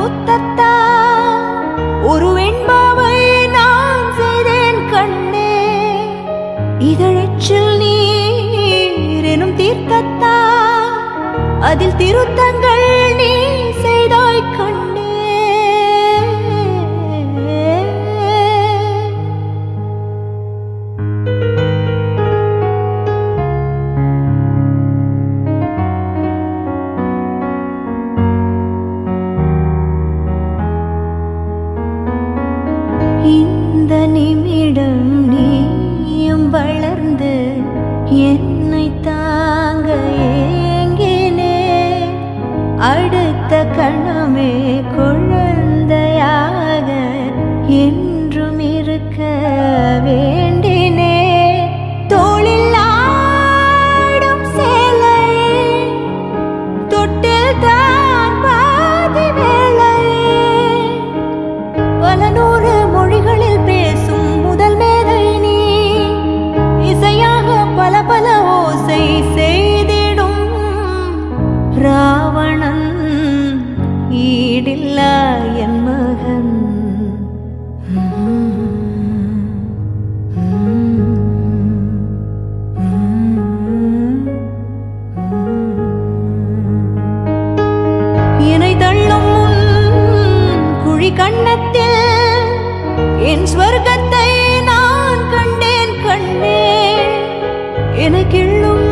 முத்தத்தா ஒரு வெண்பாவை நான் செய்தேன் கண்ணே. இதழச்சில் நீர் எனும் தீர்த்தத்தா அதில் திருத்தங்கள் நீ செய்தாய் கண்ணே. இந்த நிமிடம் நீயும் வளர்ந்து என்னை தாங்க ஏங்கினே. அடுத்த கணமே குழந்தையாக என்றும் இருக்க வேண்டினே. தோளில் ஆடும் சேலை தொட்டில் தான் பாதி வேலை. பல நூறு மொழிகளில் பேசும் முதல் மேதை நீ. இசையாக பல பல ஓசை செய்திடும் ராவணன் ஈடில்லா என் மகன். என்னை தள்ளும் குழி கண்ணத்தில் என் ஸ்வர்க்கத்தை நான் கண்டேன் கண்ணே. எனக்கு எள்ளும்